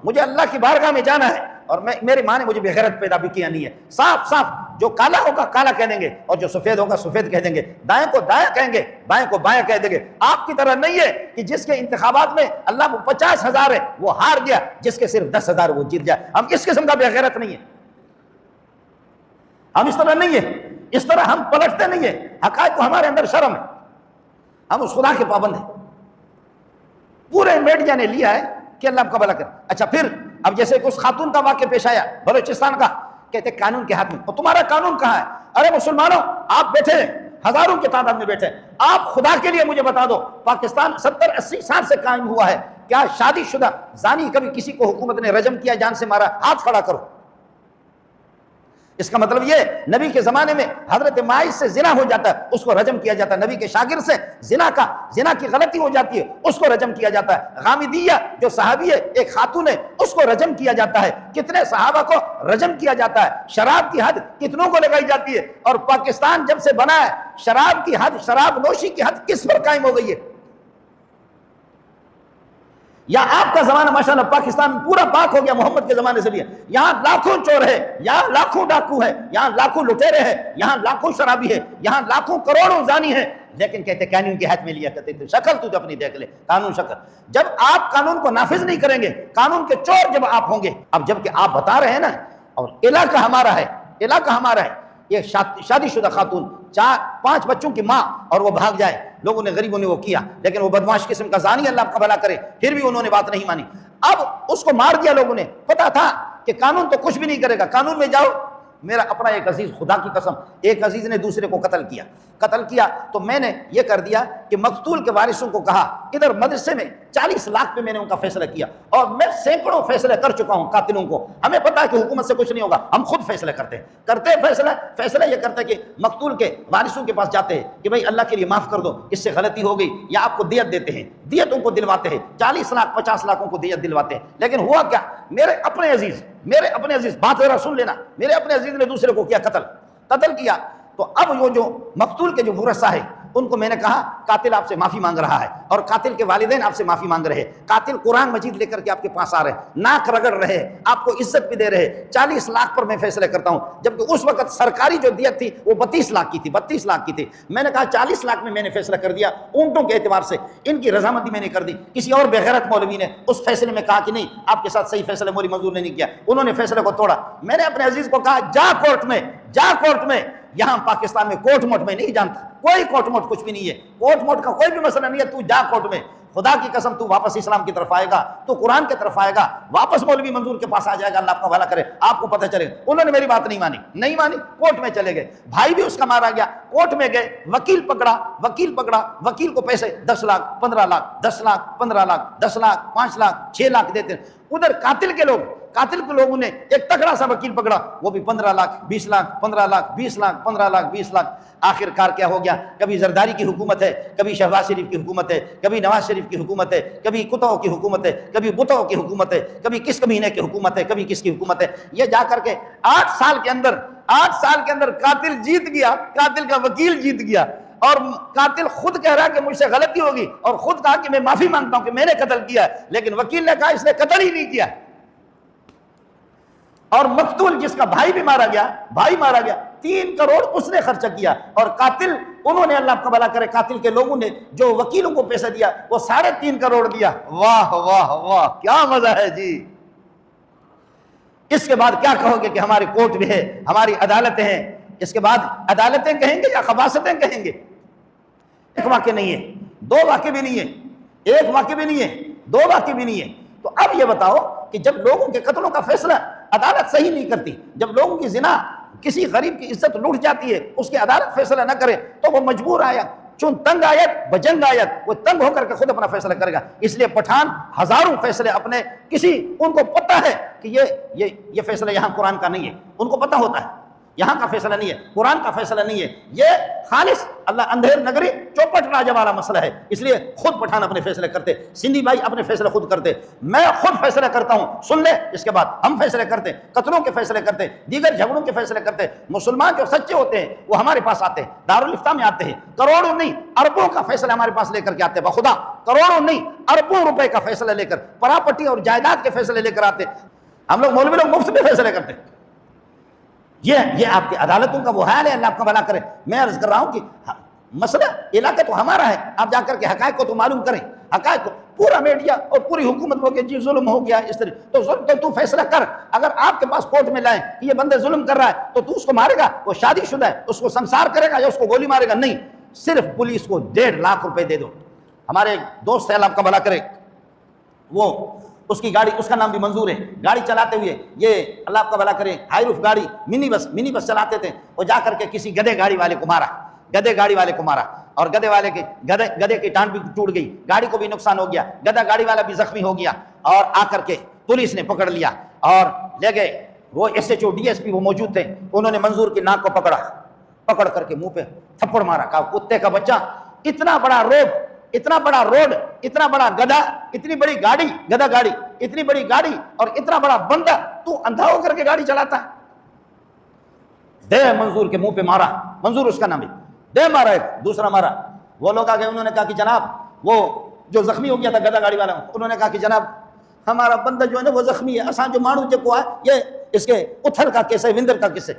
मुझे अल्लाह की बारगाह में जाना है, और मेरी माँ ने मुझे बेगैरत पैदा भी किया नहीं है। साफ साफ जो काला होगा काला कह देंगे, और जो सफेद होगा सफेद कह देंगे, दाएं को दाया कहेंगे, बाएं को बाया कह देंगे। आपकी तरह नहीं है कि जिसके इंतखाबात में अल्लाह को 50,000 है वो हार गया, जिसके सिर्फ 10,000 वो जीत जाए। हम इस किस्म का बेगैरत नहीं है, हम इस तरह नहीं है, इस तरह हम पलटते नहीं है। हकायत को हमारे अंदर शर्म है, हम उस खुदा के पाबंद हैं। पूरे मीडिया ने लिया है कि अल्लाह आपका भला करे। अच्छा, फिर अब जैसे उस खातून का वाक्य पेश आया बलोचिस्तान का, कहते कानून के हाथ में, और तुम्हारा कानून कहां है? अरे मुसलमानों, आप बैठे हजारों की तादाद में बैठे, आप खुदा के लिए मुझे बता दो, पाकिस्तान 70-80 साल से कायम हुआ है, क्या शादीशुदा जानी कभी किसी को हुकूमत ने रजम किया, जान से मारा? हाथ खड़ा करो। इसका मतलब ये, नबी के जमाने में हजरत माइस से जिना हो जाता है, उसको रजम किया जाता है। नबी के शागिर से जिना की गलती हो जाती है, उसको रजम किया जाता है। गामिदिया जो सहाबी है, एक खातून है, उसको रजम किया जाता है। कितने सहाबा को रजम किया जाता है। शराब की हद कितनों को लगाई जाती है। और पाकिस्तान जब से बना है, शराब की हद, शराब नोशी की हद किस पर कायम हो गई है? या आपका जमाना माशाल्लाह पाकिस्तान पूरा पाक हो गया मोहम्मद के जमाने से भी है। यहाँ लाखों चोर है, यहाँ लाखों डाकू है, यहाँ लाखों लुटेरे हैं, यहाँ लाखों शराबी है, यहाँ लाखों करोड़ों जानी है, लेकिन कहते कानून के हाथ में लिया करते थे। शक्ल तू अपनी देख ले, कानून शक्ल। जब आप कानून को नाफिज नहीं करेंगे, कानून के चोर जब आप होंगे, अब जबकि आप बता रहे हैं ना, और इलाका हमारा है, इलाका हमारा है, ये शादीशुदा खातून 4-5 बच्चों की माँ, और वो भाग जाए। लोगों ने, गरीबों ने वो किया, लेकिन वो बदमाश किस्म का जानी, अल्लाह आपका भला करे, फिर भी उन्होंने बात नहीं मानी। अब उसको मार दिया लोगों ने। पता था कि कानून तो कुछ भी नहीं करेगा, कानून में जाओ। मेरा अपना एक अजीज, खुदा की कसम, एक अजीज ने दूसरे को कत्ल किया तो मैंने ये कर दिया कि मकतूल के वारिसों को कहा, इधर मदरसे में 40 लाख पे मैंने उनका फैसला किया, और मैं सैकड़ों फैसले कर चुका हूं कातिलों को। हमें पता है कि हुकूमत से कुछ नहीं होगा, हम खुद फैसले करते हैं फैसला ये करते हैं कि मकतूल के वारिसों के पास जाते हैं कि भाई अल्लाह के लिए माफ कर दो, इससे गलती हो गई, या आपको दियत देते हैं, दियत उनको दिलवाते हैं, 40 लाख 50 लाखों को दियत दिलवाते हैं। लेकिन हुआ क्या, मेरे अपने अजीज, बात जरा सुन लेना, मेरे अपने अजीज ने दूसरे को किया कत्ल किया। तो अब वो जो मकतूल के जो वरसा है, उनको मैंने कहा कातिल आपसे माफी मांग रहा है, और कातिल के वालिदैन आपसे माफी मांग रहे हैं। कातिल कुरान मजीद लेकर के आपके पास आ रहे हैं, नाक रगड़ रहे हैं, आपको इज्जत भी दे रहे हैं। 40 लाख पर मैं फैसले करता हूं, जबकि उस वक्त सरकारी जो दियत थी वो 32 लाख की थी, 32 लाख की थी। मैंने कहा 40 लाख में मैंने फैसला कर दिया। ऊंटों के एतबार से इनकी रजामंदी मैंने कर दी। किसी और बेगैरत मौलवी ने उस फैसले में कहा कि नहीं, आपके साथ सही फैसला मोरी मंजूर नहीं किया, उन्होंने फैसले को तोड़ा। मैंने अपने अजीज को कहा जा कोर्ट में। यहां पाकिस्तान में कोर्ट मोट में नहीं जानता, कोई कोर्ट मोट कुछ भी नहीं है, कोर्ट मोट का कोई भी मसला नहीं है। तू जा कोर्ट में, खुदा की कसम तू वापस इस्लाम की तरफ आएगा, तू कुरान की तरफ आएगा, वापस मौलवी मंजूर के पास आ जाएगा, अल्लाह आपका भला करे, आपको पता चलेगा। उन्होंने मेरी बात नहीं मानी, कोर्ट में चले गए। भाई भी उसका मारा गया, कोर्ट में गए, वकील पकड़ा, वकील को पैसे 10 लाख 15 लाख 10 लाख 15 लाख 10 लाख 5 लाख 6 लाख देते। उधर कातिल के लोगों ने एक तगड़ा सा वकील पकड़ा, वो भी 15 लाख 20 लाख 15 लाख 20 लाख 15 लाख 20 लाख। आखिरकार क्या हो गया, कभी जरदारी की हुकूमत है, कभी शहबाज शरीफ की हुकूमत है, कभी नवाज शरीफ की हुकूमत है, कभी कुत्तों की हुकूमत है, कभी बुतों की हुकूमत है, कभी किस कमीने की हुकूमत है, कभी किसकी हुकूमत है। ये जाकर के 8 साल के अंदर कातिल जीत गया, कातिल का वकील जीत गया, और कातिल खुद कह रहा कि मुझसे गलती होगी, और खुद कहा कि मैं माफी मांगता हूं कि मैंने कत्ल किया, लेकिन वकील ने कहा इसने कत्ल ही नहीं किया। और मकतूल जिसका भाई मारा गया 3 करोड़ उसने खर्चा किया, और कातिल, उन्होंने, अल्लाह का भला करे, कातिल के लोगों ने जो वकीलों को पैसा दिया वो 3.5 करोड़ दिया। वाह वाह वाह, क्या मजा है जी। इसके बाद क्या कहोगे कि हमारी कोर्ट भी है, हमारी अदालतें हैं। इसके बाद अदालतें कहेंगे या खबासतें कहेंगे? एक वाक्य नहीं है, 2 वाक्य भी नहीं है, 1 वाक्य भी नहीं है, 2 वाक्य भी नहीं है। तो अब ये बताओ कि जब लोगों के कत्लों का फैसला अदालत सही नहीं करती, जब लोगों की जिना, किसी गरीब की इज्जत लूट जाती है, उसकी अदालत फैसला ना करे, तो वो मजबूर आया, चुन तंग आयत बजंग आयत, वो तंग होकर के खुद अपना फैसला करेगा। इसलिए पठान हजारों फैसले अपने, उनको पता है कि ये फैसला यहाँ कुरान का नहीं है, उनको पता होता है, यहाँ का फैसला नहीं है, कुरान का फैसला नहीं है, ये खालिस अल्लाह अंधेर नगरी चौपट राजा वाला मसला है। इसलिए खुद पठान अपने फैसले करते, सिंधी भाई अपने फैसले खुद करते, मैं खुद फैसला करता हूँ, सुन ले, इसके बाद हम फैसले करते, कत्लों के फैसले करते, दीगर झगड़ों के फैसले करते। मुसलमान जो सच्चे होते हैं वो हमारे पास आते हैं, दारुल इफ्ता में आते हैं, करोड़ों नहीं अरबों का फैसला हमारे पास लेकर के आते हैं, बखुदा करोड़ों नहीं अरबों रुपए का फैसला लेकर, प्रॉपर्टी और जायदाद के फैसले लेकर आते। हम लोग मौलवी लोग मुफ्त में फैसले करते। ये आपकी अदालतों का वो हाल है, अल्लाह आपका भला करे। मैं अर्ज कर रहा हूं कि मसला इलाका तो हमारा है, आप जाकर के हकायक को तो मालूम करें, हकायक को पूरा मीडिया और पूरी हुकूमत को जी जुल्म हो गया इस तरह, तो जुल्म तो तू फैसला कर। अगर आपके पास कोर्ट में लाए कि ये बंदे जुल्म कर रहा है तो तू उसको मारेगा, वो शादीशुदा है, उसको संसार करेगा या उसको गोली मारेगा? नहीं, सिर्फ पुलिस को 1.5 लाख रुपए दे दो। हमारे दोस्त है, अल्लाह आपका भला करे, वो उसकी गाड़ी, उसका नाम भी मंजूर है, गाड़ी चलाते हुए ये अल्लाह आपका भला करे हाईरूफ गाड़ी मिनी बस चलाते थे, वो जाकर के किसी गधे गाड़ी वाले को मारा, गधे गाड़ी वाले को मारा, और गधे वाले के गधे की टांग भी टूट गई, गाड़ी को भी नुकसान हो गया, गधा गाड़ी वाला भी जख्मी हो गया, और आकर के पुलिस ने पकड़ लिया और ले गए। वो SHO DSP वो मौजूद थे, उन्होंने मंजूर की नाक को पकड़ करके मुंह पे थप्पड़ मारा, कहा कुत्ते का बच्चा, इतना बड़ा रोड, इतना बड़ा गधा, इतनी बड़ी गाड़ी, गधा गाड़ी, इतनी बड़ी गाड़ी और इतना बड़ा बंदा, तू अंधा होकर के गाड़ी चलाता है? दे मंजूर के मुंह पे मारा, मंजूर उसका नाम है, दे मारा, एक दूसरा मारा। वो लोग आ गए, उन्होंने कहा कि जनाब, वो जो जख्मी हो गया था गधा गाड़ी वाला, उन्होंने कहा कि जनाब हमारा बंदा जो है ना वो जख्मी है, असा जो मानू जो है ये इसके उथल का केस है, विंदर का केस है,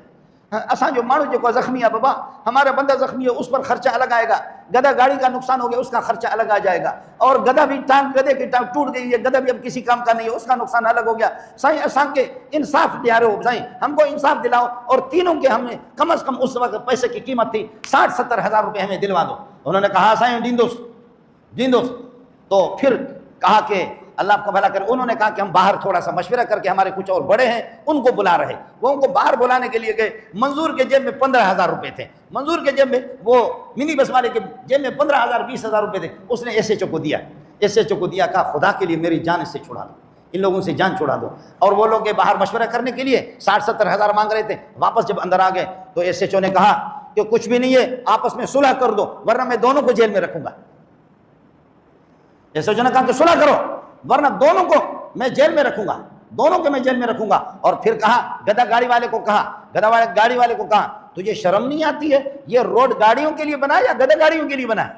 असा जो मानू जो जख्मी है बाबा, हमारा बंदा जख्मी है, उस पर खर्चा अलग आएगा, गधा गाड़ी का नुकसान हो गया उसका खर्चा अलग आ जाएगा, और गधा भी गधे की टांग टूट गई है, गधा भी अब किसी काम का नहीं है, उसका नुकसान अलग हो गया। साईं असा के इंसाफ दिला रहे हो, साईं हमको इंसाफ दिलाओ, और तीनों के हमें कम से कम उस वक्त पैसे की कीमत थी 60-70 हज़ार रुपये हमें दिलवा दो। उन्होंने कहा साईं दिन दोस्त। तो फिर कहा कि अल्लाह आपका भला करे, उन्होंने कहा कि हम बाहर थोड़ा सा मशवरा करके, हमारे कुछ और बड़े हैं उनको बुला रहे, वो उनको बाहर बुलाने के लिए गए। मंजूर के जेब में 15,000 रुपए थे, मंजूर के जेब में, वो मिनी बस वाले के जेब में 15,000 20,000 रुपए थे। उसने SHO को दिया, SHO को दिया, कहा खुदा के लिए मेरी जान इससे छुड़ा दो, इन लोगों से जान छुड़ा दो। और वो लोग बाहर मशवरा करने के लिए 60-70 हज़ार मांग रहे थे। वापस जब अंदर आ गए तो SHO ने कहा कि कुछ भी नहीं है, आपस में सुलह कर दो वरना मैं दोनों को जेल में रखूंगा। SHO ने कहा कि सुलह करो वरना दोनों को मैं जेल में रखूंगा, दोनों को मैं जेल में रखूंगा। और फिर कहा गधा गाड़ी वाले को कहा तुझे शर्म नहीं आती है? ये रोड गाड़ियों के लिए बना या गधा गाड़ियों के लिए बना?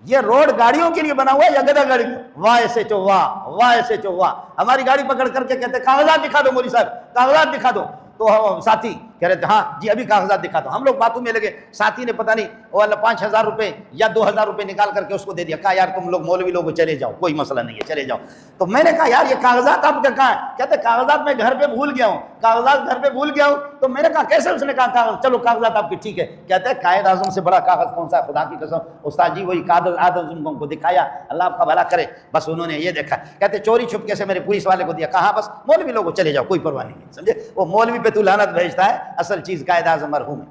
ये रोड गाड़ियों के लिए बना हुआ या गधा गाड़ी? वाह SHO वाह SHO वाह। हमारी गाड़ी पकड़ करके कहते कागजात दिखा दो मौलवी साहब, कागजात दिखा दो। तो साथी कह रहे थे हाँ जी अभी कागजात दिखा दो। हम लोग बातों में लगे, साथी ने पता नहीं वो 5,000 रुपए या 2,000 रुपए निकाल करके उसको दे दिया, कहा यार तुम लोग मौलवी लोग चले जाओ, कोई मसला नहीं है, चले जाओ। तो मैंने कहा यार ये कागजात आपका कहाँ है? कहते कागजात मैं घर पे भूल गया हूँ, कागजात घर पे भूल गया हूँ। तो मैंने कहा कैसे? उसने कहा चलो कागजात आपकी ठीक है। कहते हैं कायद आजम से बड़ा कागज कौन सा है? खुदा की कसम उस्ताद जी वही कागज आजम को दिखाया, अल्लाह आपका भला करे। बस उन्होंने ये देखा, कहते चोरी छुपके से मेरे पुलिस वाले को दिया, कहा बस मौलवी लोगों चले जाओ, कोई परवाह नहीं है। समझे? वो मौलवी पे तू लानत भेजता है, असल चीज कायद आजम मरहूम है।